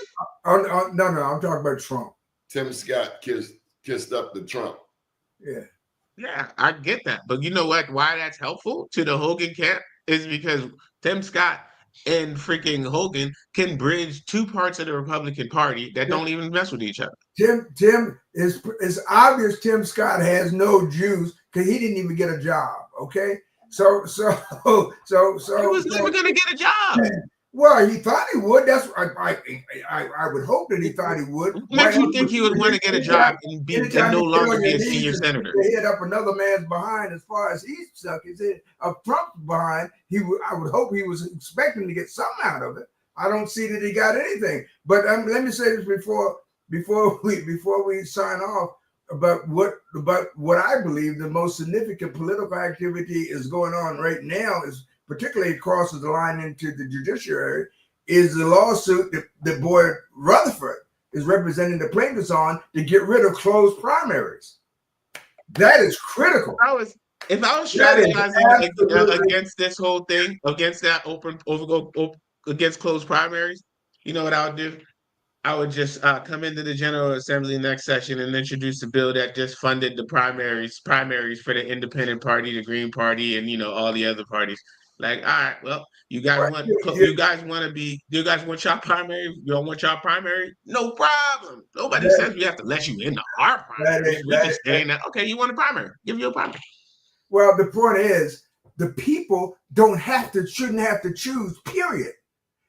No, I'm talking about Trump. Tim Scott kissed up the Trump. Yeah. Yeah, I get that. But you know what? Why that's helpful to the Hogan camp is because Tim Scott and freaking Hogan can bridge two parts of the Republican Party that don't even mess with each other. Tim it's obvious Tim Scott has no juice because he didn't even get a job. Okay, so He was never gonna get a job. Well, he thought he would. That's I would hope that he thought he would. What makes you think he would want to get a job and no longer be a senior senator? Head up another man's behind as far as he stuck his head up Trump's behind. I would hope he was expecting to get something out of it. I don't see that he got anything. But let me say this before we sign off about what I believe the most significant political activity is going on right now is, particularly crosses the line into the judiciary, is the lawsuit that Boyd Rutherford is representing the plaintiffs on to get rid of closed primaries. That is critical. If I was strategizing against this whole thing, against that against closed primaries, you know what I would do? I would just come into the General Assembly next session and introduce a bill that just funded the primaries for the Independent Party, the Green Party, and all the other parties. Like, all right, well, you guys want y'all primary? You don't want y'all primary? No problem. Nobody says we have to let you into our primary. We just saying that, okay, you want a primary? Give you a primary. Well, the point is, the people shouldn't have to choose, period.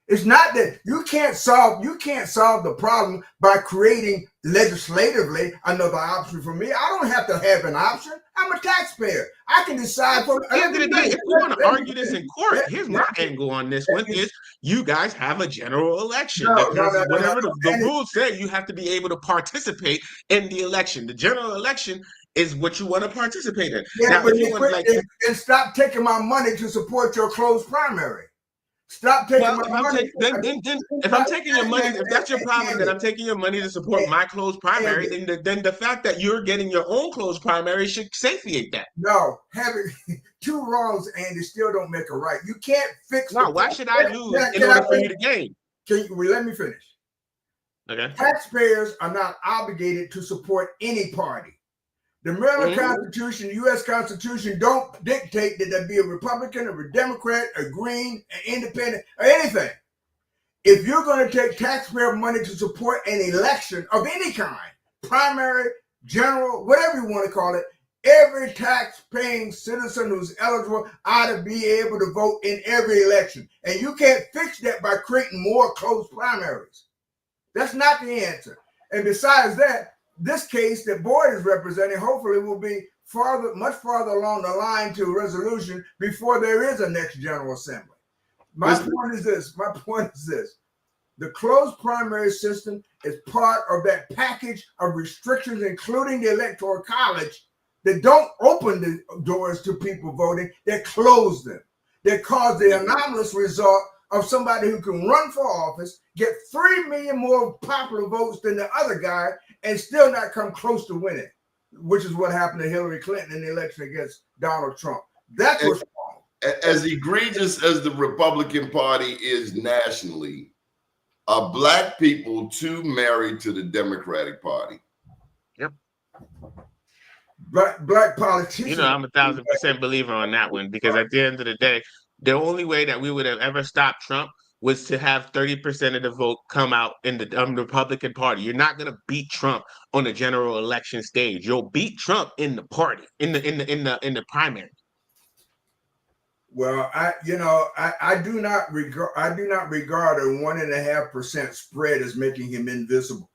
It's not that you can't solve the problem by creating legislatively another option for me. I don't have to have an option. I'm a taxpayer. I can decide for at the end of the day. If we want to argue this in court, here's my angle on this one: is you guys have a general election because whatever the rules say, you have to be able to participate in the election. The general election is what you want to participate in. Yeah, now, but and stop taking my money to support your closed primary. Stop taking my money. If I'm taking your money, if that's your problem, that I'm taking your money to support my closed primary, then the fact that you're getting your own closed primary should satiate that. No, having two wrongs, Andy, still don't make a right. You can't fix. No, why should I lose in order for you to gain? Let me finish. Okay. Taxpayers are not obligated to support any party. The Maryland Constitution, the U.S. Constitution don't dictate that there be a Republican, a Democrat, a Green, an Independent, or anything. If you're going to take taxpayer money to support an election of any kind, primary, general, whatever you want to call it, every tax-paying citizen who's eligible ought to be able to vote in every election. And you can't fix that by creating more closed primaries. That's not the answer. And besides that, this case that Boyd is representing hopefully will be much farther along the line to resolution before there is a next General Assembly. My point is this. The closed primary system is part of that package of restrictions, including the Electoral College, that don't open the doors to people voting, that close them, that cause the anomalous result of somebody who can run for office, get 3 million more popular votes than the other guy, and still not come close to winning, which is what happened to Hillary Clinton in the election against Donald Trump. That's what's wrong. As egregious as the Republican Party is nationally, are Black people too married to the Democratic Party? Yep. Black politicians. I'm 1,000% believer on that one, because at the end of the day, the only way that we would have ever stopped Trump was to have 30% of the vote come out in the Republican Party. You're not going to beat Trump on the general election stage. You'll beat Trump in the party, in the primary. Well, I do not regard a 1.5% spread as making him invincible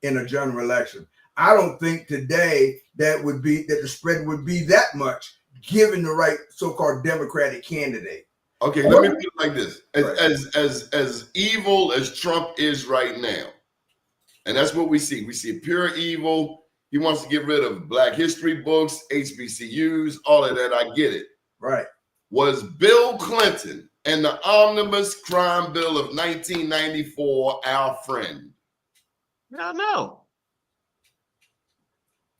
in a general election. I don't think today that the spread would be that much given the right so-called Democratic candidate. Okay, let me put it like this. As evil as Trump is right now, and that's what we see. We see pure evil. He wants to get rid of Black history books, HBCUs, all of that. I get it. Right. Was Bill Clinton and the Omnibus Crime Bill of 1994 our friend? No.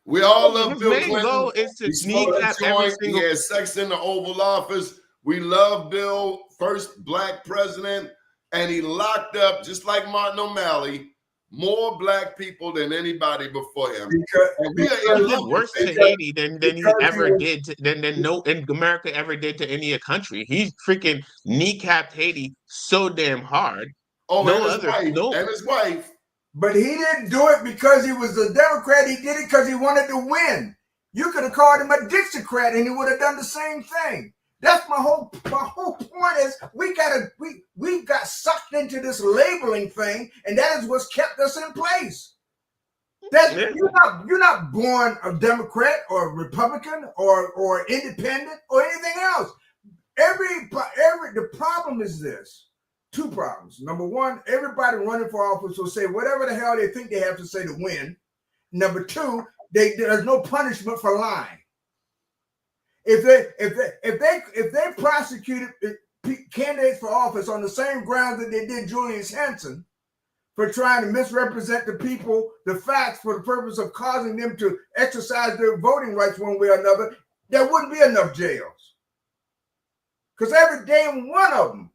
We all love Bill Clinton. His main goal is to kneecap every single. He had sex in the Oval Office. We love Bill, first Black president, and he locked up, just like Martin O'Malley, more black people than anybody before him. Because, And we are He in did love worse with to it. Haiti than he because he ever was, did than no in America ever did to any country. He freaking kneecapped Haiti so damn hard. Oh, No other no and his wife. but he didn't do it because he was a Democrat. He did it because he wanted to win. You could have called him a Dixiecrat and he would have done the same thing. That's my whole point is we got sucked into this labeling thing, and that is what's kept us in place. That Yeah. you're not born a Democrat or a Republican or independent or anything else. The problem is this. Two problems. Number one, everybody running for office will say whatever the hell they think they have to say to win. Number two, there's no punishment for lying. If they prosecuted candidates for office on the same grounds that they did Julius Henson for trying to misrepresent the people, the facts, for the purpose of causing them to exercise their voting rights one way or another, there wouldn't be enough jails. Because every damn one of them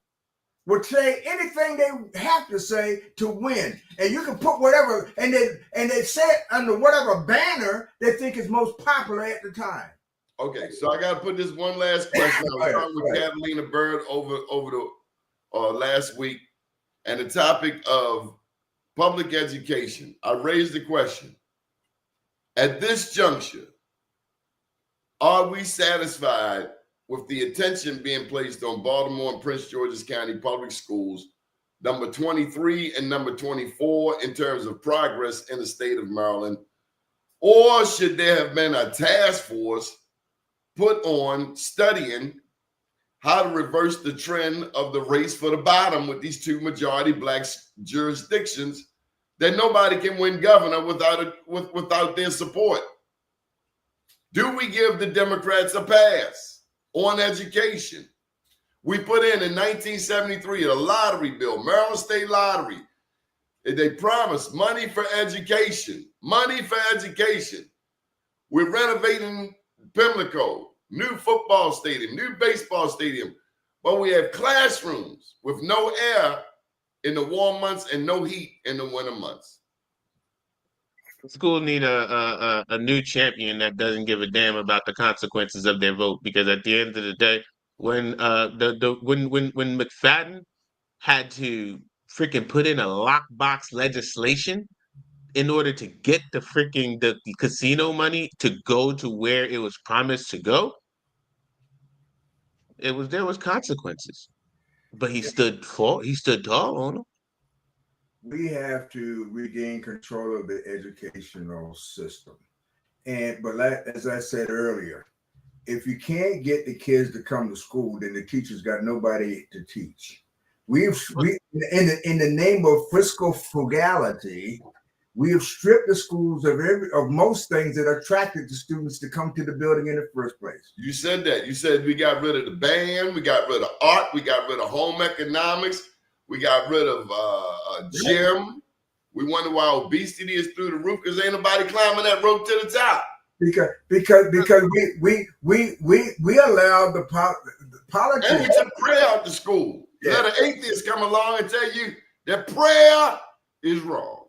would say anything they have to say to win. And you can put whatever, and they say it under whatever banner they think is most popular at the time. Okay, so I got to put this one last question. I was talking with Catalina Bird over the last week, and the topic of public education. I raised the question: at this juncture, are we satisfied with the attention being placed on Baltimore and Prince George's County public schools, number 23 and number 24, in terms of progress in the state of Maryland? Or should there have been a task force put on studying how to reverse the trend of the race for the bottom with these two majority black jurisdictions, that nobody can win governor without their support? Do we give the Democrats a pass on education? We put in 1973 a lottery bill, Maryland State Lottery. They promised money for education, money for education. We're renovating Pimlico, new football stadium, new baseball stadium, but we have classrooms with no air in the warm months and no heat in the winter months. School need a new champion that doesn't give a damn about the consequences of their vote, because at the end of the day, when when McFadden had to freaking put in a lockbox legislation in order to get the casino money to go to where it was promised to go, there was consequences, but he stood tall on them. We have to regain control of the educational system. But as I said earlier, if you can't get the kids to come to school, then the teachers got nobody to teach. We in the name of fiscal frugality, we have stripped the schools of most things that attracted the students to come to the building in the first place. You said that. You said we got rid of the band, we got rid of art, we got rid of home economics, we got rid of gym. We wonder why obesity is through the roof, because ain't nobody climbing that rope to the top. Because we allowed the politics. And we took prayer out to school. Yeah. Let an atheist come along and tell you that prayer is wrong.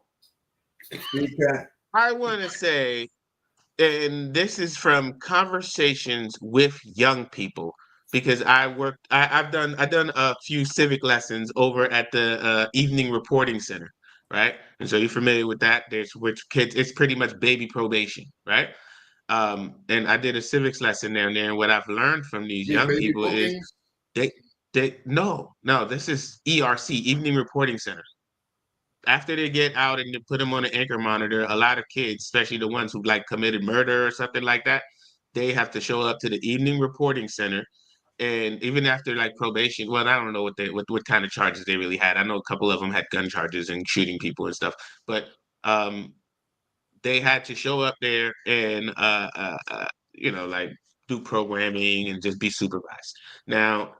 I want to say, and this is from conversations with young people, because I've done a few civic lessons over at the evening reporting center, right? And so you're familiar with that. There's which kids, it's pretty much baby probation, right? And I did a civics lesson down there, and what I've learned from these young people is no, this is ERC, Evening Reporting Center. After they get out and they put them on an anchor monitor, a lot of kids, especially the ones who like committed murder or something like that, they have to show up to the evening reporting center. And even after like probation, well, I don't know what kind of charges they really had. I know a couple of them had gun charges and shooting people and stuff, but they had to show up there and like do programming and just be supervised. Now,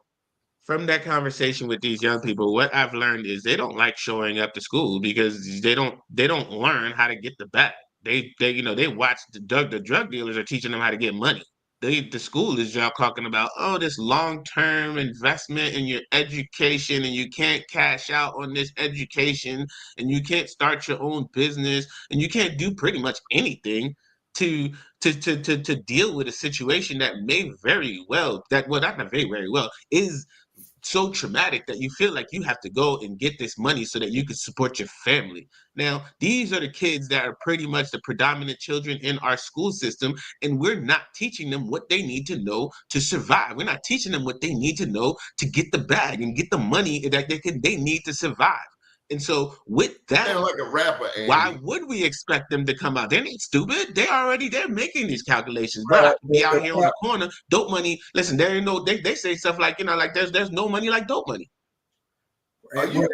from that conversation with these young people, what I've learned is they don't like showing up to school because they don't learn how to get the bag. They watch the drug dealers are teaching them how to get money. the school is y'all talking about, oh, this long-term investment in your education, and you can't cash out on this education, and you can't start your own business, and you can't do pretty much anything to to deal with a situation that may very well, that well, not very very well, is so traumatic that you feel like you have to go and get this money so that you can support your family. Now, these are the kids that are pretty much the predominant children in our school system, and we're not teaching them what they need to know to survive. We're not teaching them what they need to know to get the bag and get the money that they need to survive. And so with that, Sound like a rapper, why Andy. would we expect them to come out? They're not stupid. They're making these calculations. Bro, I can be out here on the corner, dope money. Listen, there ain't no, they say stuff like, like there's no money like dope money. Are you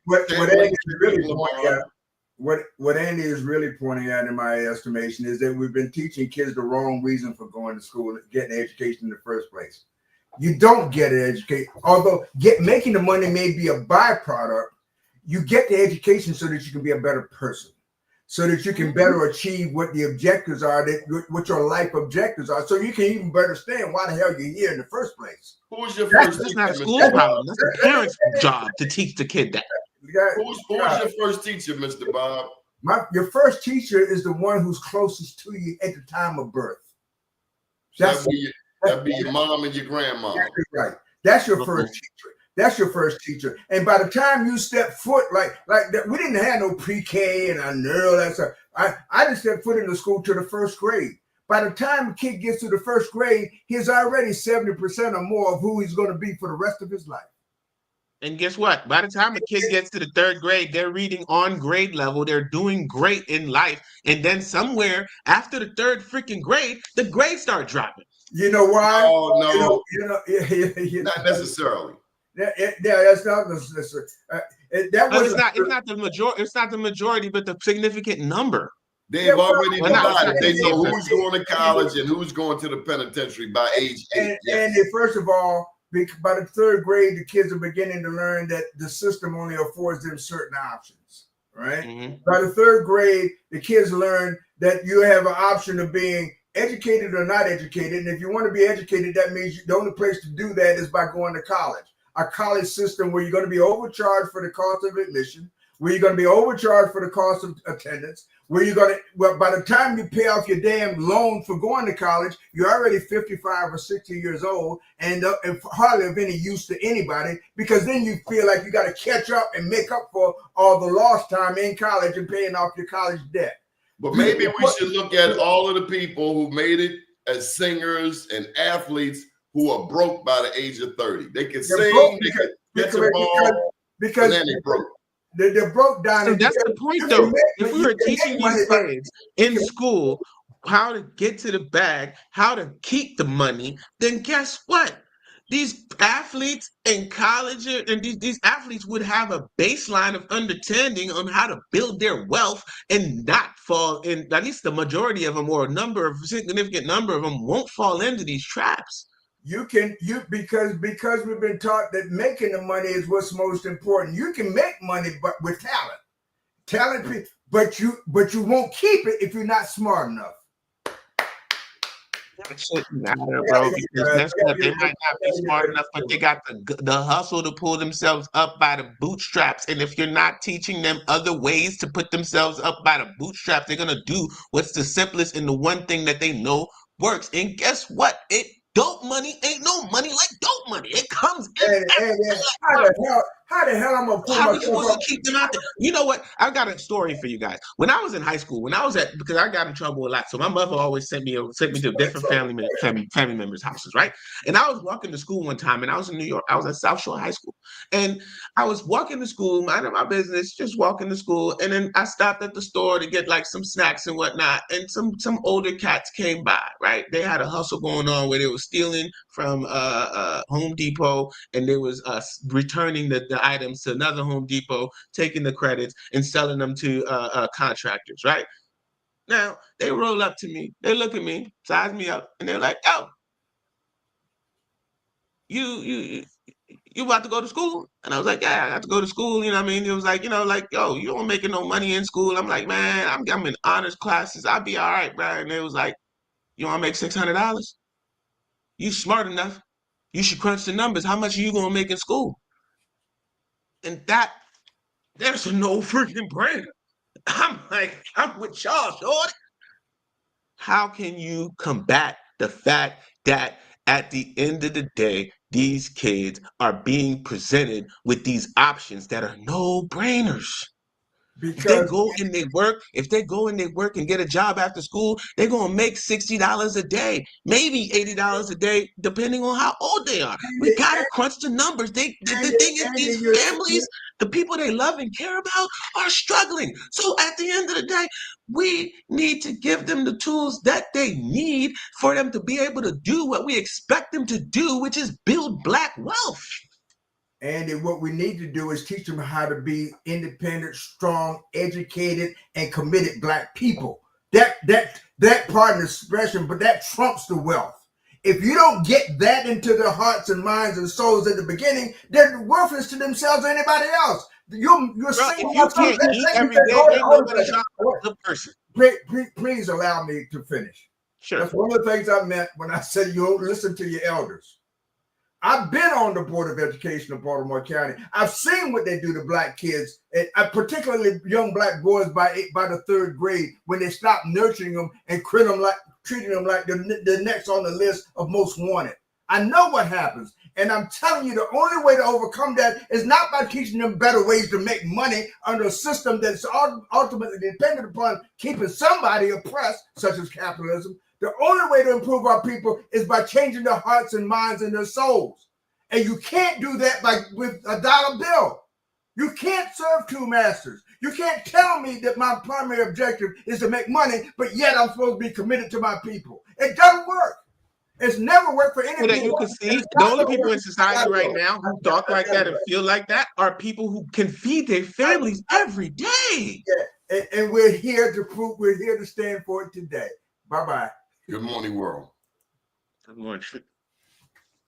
What saying Andy is really people pointing are- out, what Andy is really pointing out, in my estimation, is that we've been teaching kids the wrong reason for going to school and getting an education in the first place. You don't get an education, although making the money may be a byproduct. You get the education so that you can be a better person, so that you can better achieve what the objectives are, what your life objectives are, so you can even better understand why the hell you're here in the first place. Who was your That's first not a teacher, school Mr. Bob? problem. That's a parent's job to teach the kid that. Who was your first teacher, Mr. Bob? Your first teacher is the one who's closest to you at the time of birth. That'd be your mom and your grandma. Exactly right. That's your first teacher. That's your first teacher. And by the time you step foot, like that, we didn't have no pre-K and all that stuff. I didn't step foot in the school to the first grade. By the time a kid gets to the first grade, he's already 70% or more of who he's going to be for the rest of his life. And guess what? By the time a kid gets to the third grade, they're reading on grade level. They're doing great in life. And then somewhere after the third freaking grade, the grades start dropping. You know why? Oh, no. Not necessarily. That's not necessary. It's not the majority. It's not the majority, but the significant number. They've already divided. They know different. who's going to college and who's going to the penitentiary by age 8. And first of all, by the third grade, the kids are beginning to learn that the system only affords them certain options, right? Mm-hmm. By the third grade, the kids learn that you have an option of being educated or not educated. And if you want to be educated, that means the only place to do that is by going to college. A college system where you're going to be overcharged for the cost of admission, where you're going to be overcharged for the cost of attendance, where you're going to, by the time you pay off your damn loan for going to college, you're already 55 or 60 years old and hardly of any use to anybody, because then you feel like you got to catch up and make up for all the lost time in college and paying off your college debt. But maybe we should look at all of the people who made it as singers and athletes who are broke by the age of 30. They can sing, they can catch a ball, because and then they broke. They're broke down. So that's the point, though. If we were teaching these kids in school how to get to the bag, how to keep the money, then guess what? These athletes in college and these athletes would have a baseline of understanding on how to build their wealth and not fall in. At least the majority of them, or a significant number of them, won't fall into these traps. Because we've been taught that making the money is what's most important. You can make money, but with talent, but you won't keep it if you're not smart enough. It shouldn't matter, bro, because that's what they might not be smart enough, but they got the hustle to pull themselves up by the bootstraps. And if you're not teaching them other ways to put themselves up by the bootstraps, they're gonna do what's the simplest and the one thing that they know works. And guess what? Dope money ain't no money like dope money. It comes in. How the hell I'm gonna pull How are we myself supposed up? to keep them out there? You know what? I've got a story for you guys. When I was in high school, because I got in trouble a lot, so my mother always sent me to different family members' houses, right? And I was walking to school one time, and I was in New York. I was at South Shore High School, and I was walking to school, minding my business, just walking to school, and then I stopped at the store to get like some snacks and whatnot, and some older cats came by, right? They had a hustle going on where they were stealing from Home Depot, and they was returning the items to another Home Depot, taking the credits and selling them to contractors, right? Now, they roll up to me, they look at me, size me up, and they're like, "Oh, you about to go to school?" And I was like, "Yeah, I got to go to school." You know what I mean? It was like, "Yo, you don't making no money in school." I'm like, "Man, I'm in honors classes. I'll be all right, bro." And it was like, "You want to make $600?" You smart enough. You should crunch the numbers. How much are you gonna make in school? And there's a no freaking brainer. I'm like, I'm with y'all, shorty. How can you combat the fact that at the end of the day, these kids are being presented with these options that are no brainers? If they Because go and they work, and get a job after school, they're gonna make $60 a day, maybe $80 a day, depending on how old they are. We gotta crunch the numbers. The thing is, these families, the people they love and care about, are struggling. So at the end of the day, we need to give them the tools that they need for them to be able to do what we expect them to do, which is build Black wealth. And what we need to do is teach them how to be independent, strong, educated, and committed Black people. That part of the expression, but that trumps the wealth. If you don't get that into their hearts and minds and souls at the beginning, they're worthless to themselves or anybody else. You're Bro, saying if you can't eat every day, ain't nobody trying to be a good person. Please allow me to finish. Sure. That's one of the things I meant when I said you listen to your elders. I've been on the Board of Education of Baltimore County. I've seen what they do to Black kids, particularly young Black boys by the third grade, when they stop nurturing them and treating them like the next on the list of most wanted. I know what happens. And I'm telling you, the only way to overcome that is not by teaching them better ways to make money under a system that's ultimately dependent upon keeping somebody oppressed, such as capitalism. The only way to improve our people is by changing their hearts and minds and their souls. And you can't do that with a dollar bill. You can't serve two masters. You can't tell me that my primary objective is to make money, but yet I'm supposed to be committed to my people. It doesn't work. It's never worked for anybody. That you can see, the only people in society right now who talk like that and feel like that are people who can feed their families every day. Yeah, and we're here to stand for it today. Bye-bye. Good morning, world. Good morning.